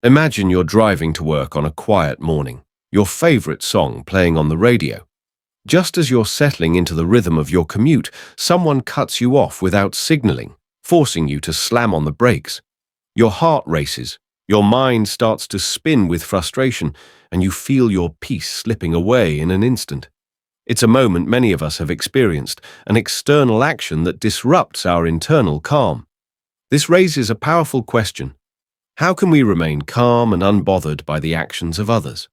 Imagine you're driving to work on a quiet morning, your favorite song playing on the radio. Just as you're settling into the rhythm of your commute, someone cuts you off without signaling, forcing you to slam on the brakes. Your heart races, your mind starts to spin with frustration, and you feel your peace slipping away in an instant. It's a moment many of us have experienced, an external action that disrupts our internal calm. This raises a powerful question. How can we remain calm and unbothered by the actions of others?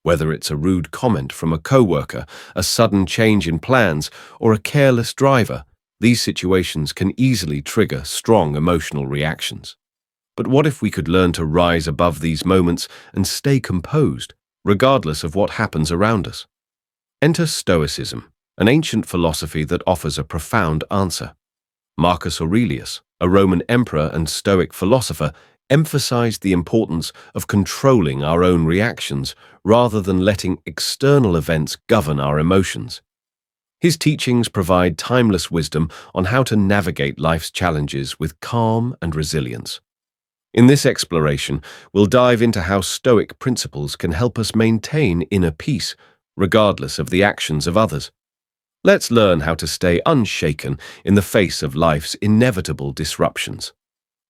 Whether it's a rude comment from a coworker, a sudden change in plans, or a careless driver, these situations can easily trigger strong emotional reactions. But what if we could learn to rise above these moments and stay composed, regardless of what happens around us? Enter Stoicism, an ancient philosophy that offers a profound answer. Marcus Aurelius, a Roman emperor and Stoic philosopher, emphasized the importance of controlling our own reactions rather than letting external events govern our emotions. His teachings provide timeless wisdom on how to navigate life's challenges with calm and resilience. In this exploration, we'll dive into how Stoic principles can help us maintain inner peace, regardless of the actions of others. Let's learn how to stay unshaken in the face of life's inevitable disruptions.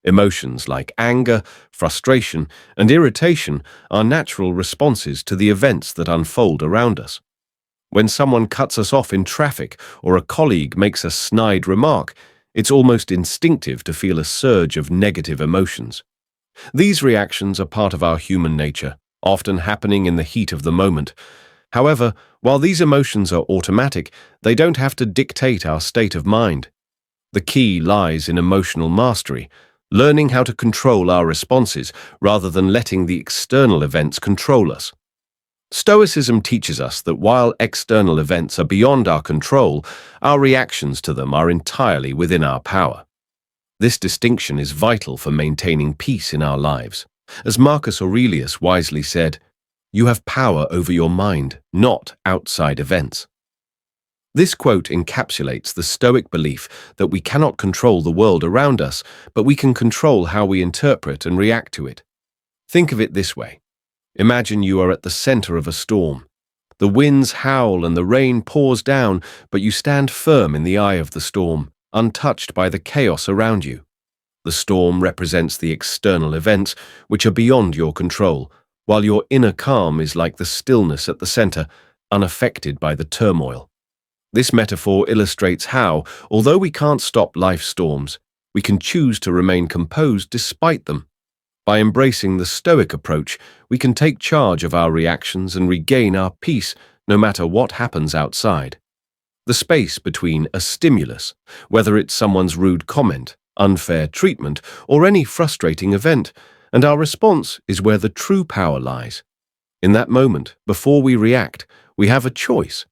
Emotions like anger, frustration, and irritation are natural responses to the events that unfold around us. When someone cuts us off in traffic or a colleague makes a snide remark, it's almost instinctive to feel a surge of negative emotions. These reactions are part of our human nature, often happening in the heat of the moment. However, while these emotions are automatic, they don't have to dictate our state of mind. The key lies in emotional mastery, learning how to control our responses rather than letting the external events control us. Stoicism teaches us that while external events are beyond our control, our reactions to them are entirely within our power. This distinction is vital for maintaining peace in our lives. As Marcus Aurelius wisely said, "You have power over your mind, not outside events." This quote encapsulates the Stoic belief that we cannot control the world around us, but we can control how we interpret and react to it. Think of it this way. Imagine you are at the center of a storm. The winds howl and the rain pours down, but you stand firm in the eye of the storm, untouched by the chaos around you. The storm represents the external events, which are beyond your control, while your inner calm is like the stillness at the center, unaffected by the turmoil. This metaphor illustrates how, although we can't stop life's storms, we can choose to remain composed despite them. By embracing the Stoic approach, we can take charge of our reactions and regain our peace no matter what happens outside. The space between a stimulus, whether it's someone's rude comment, unfair treatment, or any frustrating event, and our response is where the true power lies. In that moment, before we react, we have a choice.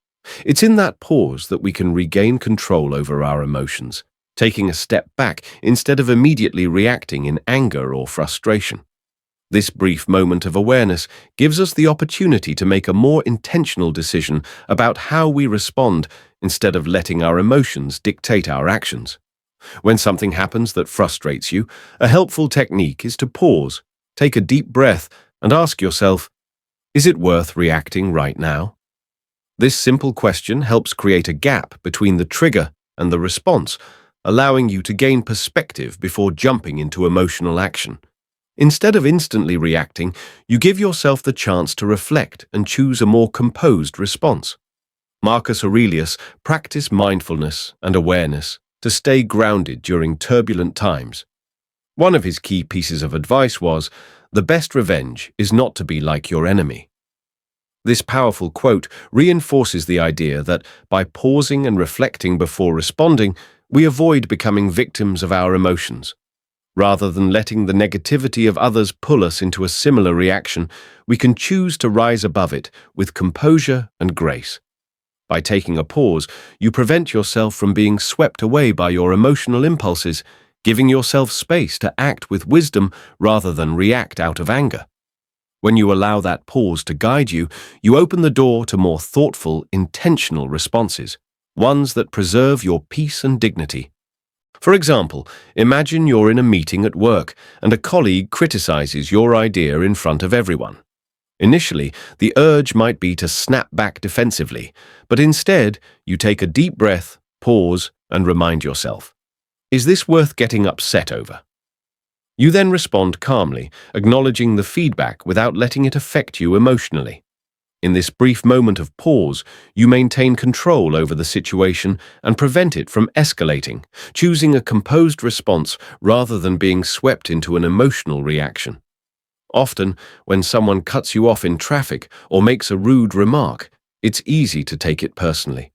It's in that pause that we can regain control over our emotions, taking a step back instead of immediately reacting in anger or frustration. This brief moment of awareness gives us the opportunity to make a more intentional decision about how we respond instead of letting our emotions dictate our actions. When something happens that frustrates you, a helpful technique is to pause, take a deep breath, and ask yourself, is it worth reacting right now? This simple question helps create a gap between the trigger and the response, allowing you to gain perspective before jumping into emotional action. Instead of instantly reacting, you give yourself the chance to reflect and choose a more composed response. Marcus Aurelius practiced mindfulness and awareness to stay grounded during turbulent times. One of his key pieces of advice was, "The best revenge is not to be like your enemy." This powerful quote reinforces the idea that by pausing and reflecting before responding, we avoid becoming victims of our emotions. Rather than letting the negativity of others pull us into a similar reaction, we can choose to rise above it with composure and grace. By taking a pause, you prevent yourself from being swept away by your emotional impulses, giving yourself space to act with wisdom rather than react out of anger. When you allow that pause to guide you, you open the door to more thoughtful, intentional responses, ones that preserve your peace and dignity. For example, imagine you're in a meeting at work and a colleague criticizes your idea in front of everyone. Initially, the urge might be to snap back defensively, but instead, you take a deep breath, pause, and remind yourself, is this worth getting upset over? You then respond calmly, acknowledging the feedback without letting it affect you emotionally. In this brief moment of pause, you maintain control over the situation and prevent it from escalating, choosing a composed response rather than being swept into an emotional reaction. Often, when someone cuts you off in traffic or makes a rude remark, it's easy to take it personally.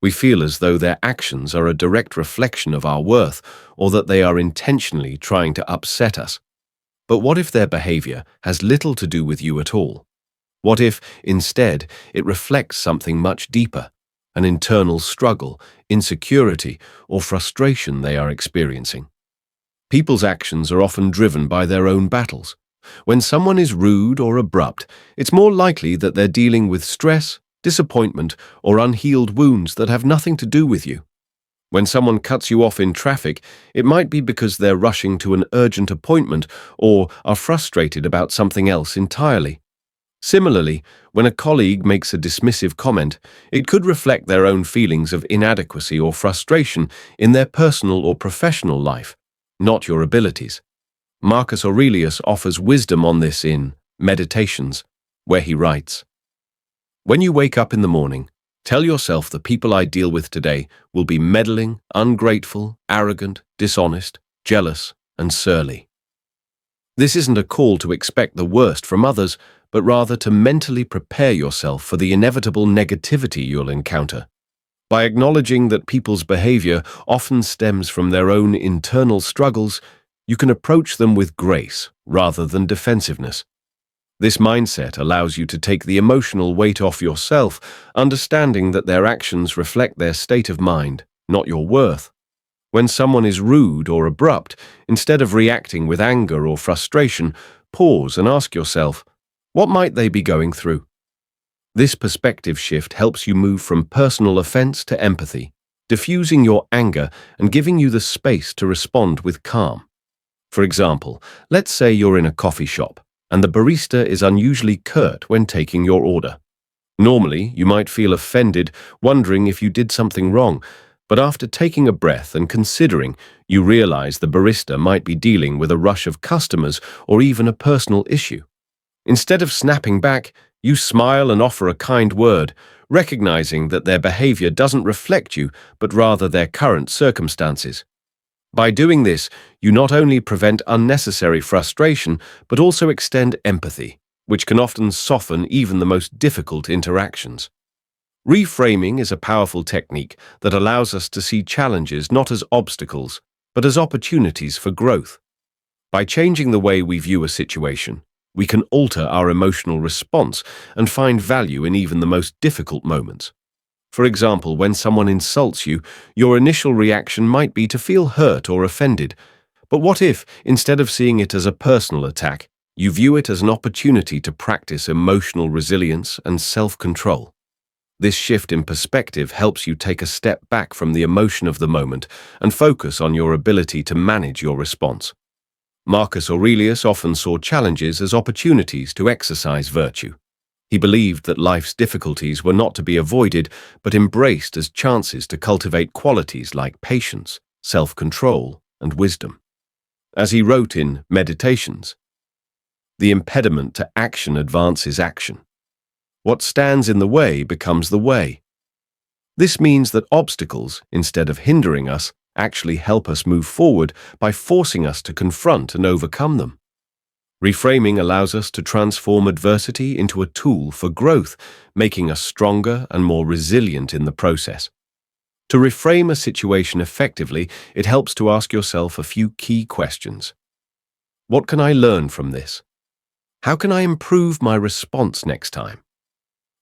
We feel as though their actions are a direct reflection of our worth or that they are intentionally trying to upset us. But what if their behavior has little to do with you at all? What if, instead, it reflects something much deeper, an internal struggle, insecurity, or frustration they are experiencing? People's actions are often driven by their own battles. When someone is rude or abrupt, it's more likely that they're dealing with stress, disappointment, or unhealed wounds that have nothing to do with you. When someone cuts you off in traffic, it might be because they're rushing to an urgent appointment or are frustrated about something else entirely. Similarly, when a colleague makes a dismissive comment, it could reflect their own feelings of inadequacy or frustration in their personal or professional life, not your abilities. Marcus Aurelius offers wisdom on this in Meditations, where he writes, "When you wake up in the morning, tell yourself the people I deal with today will be meddling, ungrateful, arrogant, dishonest, jealous, and surly." This isn't a call to expect the worst from others, but rather to mentally prepare yourself for the inevitable negativity you'll encounter. By acknowledging that people's behavior often stems from their own internal struggles, you can approach them with grace rather than defensiveness. This mindset allows you to take the emotional weight off yourself, understanding that their actions reflect their state of mind, not your worth. When someone is rude or abrupt, instead of reacting with anger or frustration, pause and ask yourself, what might they be going through? This perspective shift helps you move from personal offense to empathy, diffusing your anger and giving you the space to respond with calm. For example, let's say you're in a coffee shop and the barista is unusually curt when taking your order. Normally, you might feel offended, wondering if you did something wrong, but after taking a breath and considering, you realize the barista might be dealing with a rush of customers or even a personal issue. Instead of snapping back, you smile and offer a kind word, recognizing that their behavior doesn't reflect you, but rather their current circumstances. By doing this, you not only prevent unnecessary frustration, but also extend empathy, which can often soften even the most difficult interactions. Reframing is a powerful technique that allows us to see challenges not as obstacles, but as opportunities for growth. By changing the way we view a situation, we can alter our emotional response and find value in even the most difficult moments. For example, when someone insults you, your initial reaction might be to feel hurt or offended. But what if, instead of seeing it as a personal attack, you view it as an opportunity to practice emotional resilience and self-control? This shift in perspective helps you take a step back from the emotion of the moment and focus on your ability to manage your response. Marcus Aurelius often saw challenges as opportunities to exercise virtue. He believed that life's difficulties were not to be avoided, but embraced as chances to cultivate qualities like patience, self-control, and wisdom. As he wrote in Meditations, "The impediment to action advances action. What stands in the way becomes the way." This means that obstacles, instead of hindering us, actually help us move forward by forcing us to confront and overcome them. Reframing allows us to transform adversity into a tool for growth, making us stronger and more resilient in the process. To reframe a situation effectively, it helps to ask yourself a few key questions. What can I learn from this? How can I improve my response next time?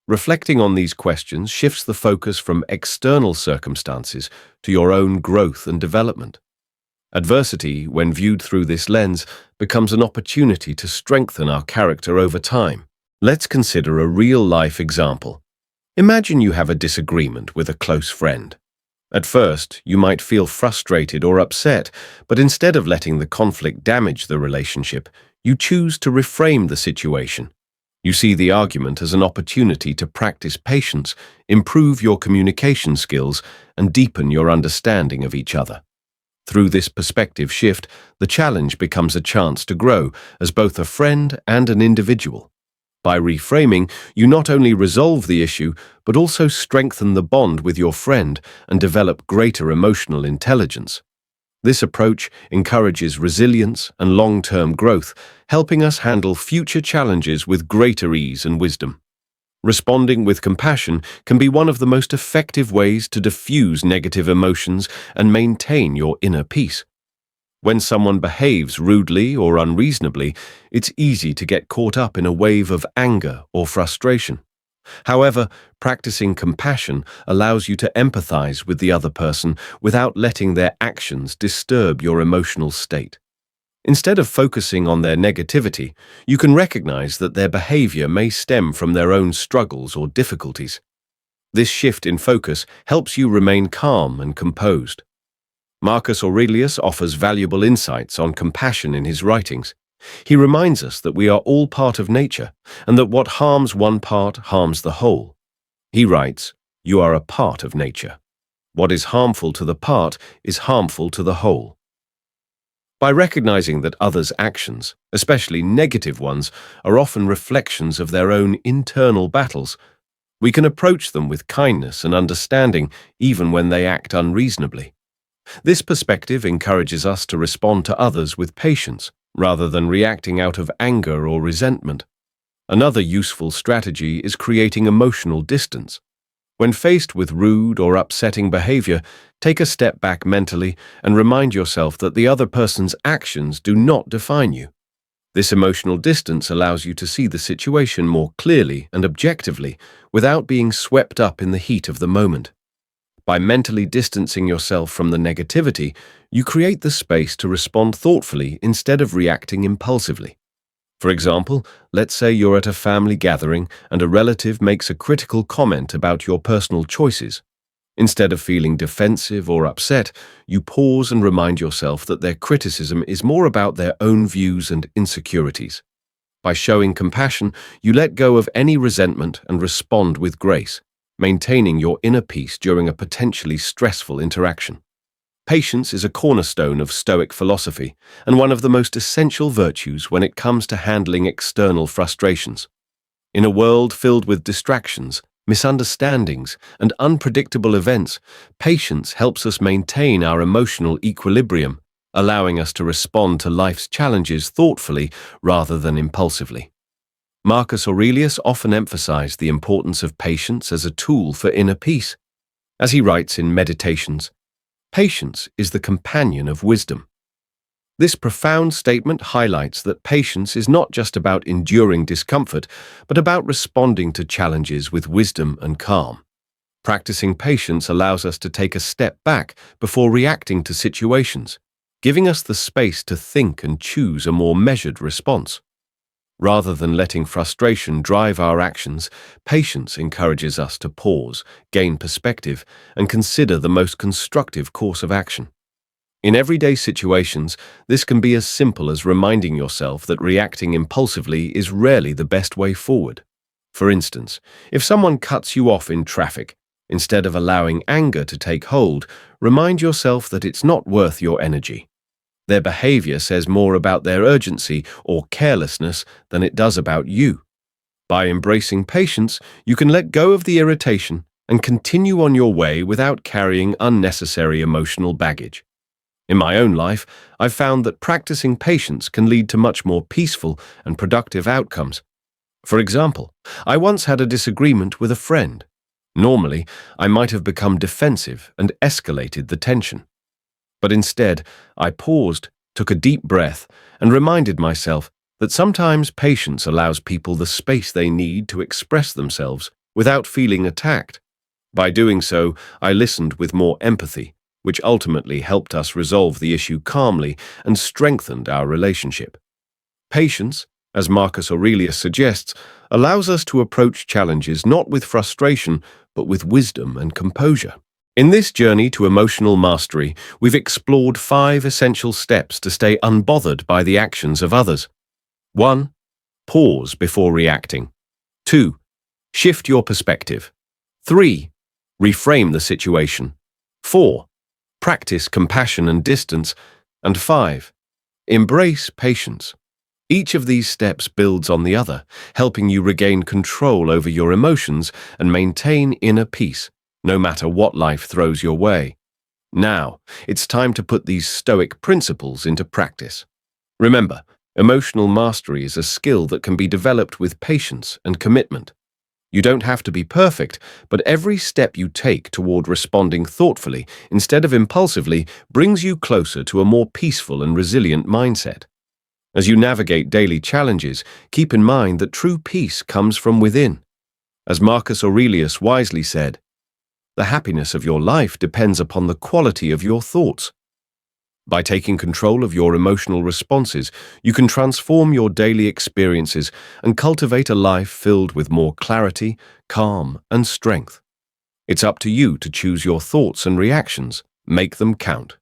Reflecting on these questions shifts the focus from external circumstances to your own growth and development. Adversity, when viewed through this lens, becomes an opportunity to strengthen our character over time. Let's consider a real-life example. Imagine you have a disagreement with a close friend. At first, you might feel frustrated or upset, but instead of letting the conflict damage the relationship, you choose to reframe the situation. You see the argument as an opportunity to practice patience, improve your communication skills, and deepen your understanding of each other. Through this perspective shift, the challenge becomes a chance to grow as both a friend and an individual. By reframing, you not only resolve the issue, but also strengthen the bond with your friend and develop greater emotional intelligence. This approach encourages resilience and long-term growth, helping us handle future challenges with greater ease and wisdom. Responding with compassion can be one of the most effective ways to diffuse negative emotions and maintain your inner peace. When someone behaves rudely or unreasonably, it's easy to get caught up in a wave of anger or frustration. However, practicing compassion allows you to empathize with the other person without letting their actions disturb your emotional state. Instead of focusing on their negativity, you can recognize that their behavior may stem from their own struggles or difficulties. This shift in focus helps you remain calm and composed. Marcus Aurelius offers valuable insights on compassion in his writings. He reminds us that we are all part of nature, and that what harms one part harms the whole. He writes, "You are a part of nature. What is harmful to the part is harmful to the whole." By recognizing that others' actions, especially negative ones, are often reflections of their own internal battles, we can approach them with kindness and understanding even when they act unreasonably. This perspective encourages us to respond to others with patience, rather than reacting out of anger or resentment. Another useful strategy is creating emotional distance. When faced with rude or upsetting behavior, take a step back mentally and remind yourself that the other person's actions do not define you. This emotional distance allows you to see the situation more clearly and objectively without being swept up in the heat of the moment. By mentally distancing yourself from the negativity, you create the space to respond thoughtfully instead of reacting impulsively. For example, let's say you're at a family gathering and a relative makes a critical comment about your personal choices. Instead of feeling defensive or upset, you pause and remind yourself that their criticism is more about their own views and insecurities. By showing compassion, you let go of any resentment and respond with grace, maintaining your inner peace during a potentially stressful interaction. Patience is a cornerstone of Stoic philosophy and one of the most essential virtues when it comes to handling external frustrations. In a world filled with distractions, misunderstandings, and unpredictable events, patience helps us maintain our emotional equilibrium, allowing us to respond to life's challenges thoughtfully rather than impulsively. Marcus Aurelius often emphasized the importance of patience as a tool for inner peace. As he writes in Meditations, "Patience is the companion of wisdom." This profound statement highlights that patience is not just about enduring discomfort, but about responding to challenges with wisdom and calm. Practicing patience allows us to take a step back before reacting to situations, giving us the space to think and choose a more measured response. Rather than letting frustration drive our actions, patience encourages us to pause, gain perspective, and consider the most constructive course of action. In everyday situations, this can be as simple as reminding yourself that reacting impulsively is rarely the best way forward. For instance, if someone cuts you off in traffic, instead of allowing anger to take hold, remind yourself that it's not worth your energy. Their behavior says more about their urgency or carelessness than it does about you. By embracing patience, you can let go of the irritation and continue on your way without carrying unnecessary emotional baggage. In my own life, I've found that practicing patience can lead to much more peaceful and productive outcomes. For example, I once had a disagreement with a friend. Normally, I might have become defensive and escalated the tension. But instead, I paused, took a deep breath, and reminded myself that sometimes patience allows people the space they need to express themselves without feeling attacked. By doing so, I listened with more empathy, which ultimately helped us resolve the issue calmly and strengthened our relationship. Patience, as Marcus Aurelius suggests, allows us to approach challenges not with frustration, but with wisdom and composure. In this journey to emotional mastery, we've explored 5 essential steps to stay unbothered by the actions of others. 1. Pause before reacting. 2. Shift your perspective. 3. Reframe the situation. 4. Practice compassion and distance. And 5. Embrace patience. Each of these steps builds on the other, helping you regain control over your emotions and maintain inner peace, no matter what life throws your way. Now, it's time to put these Stoic principles into practice. Remember, emotional mastery is a skill that can be developed with patience and commitment. You don't have to be perfect, but every step you take toward responding thoughtfully instead of impulsively brings you closer to a more peaceful and resilient mindset. As you navigate daily challenges, keep in mind that true peace comes from within. As Marcus Aurelius wisely said, "The happiness of your life depends upon the quality of your thoughts." By taking control of your emotional responses, you can transform your daily experiences and cultivate a life filled with more clarity, calm, and strength. It's up to you to choose your thoughts and reactions. Make them count.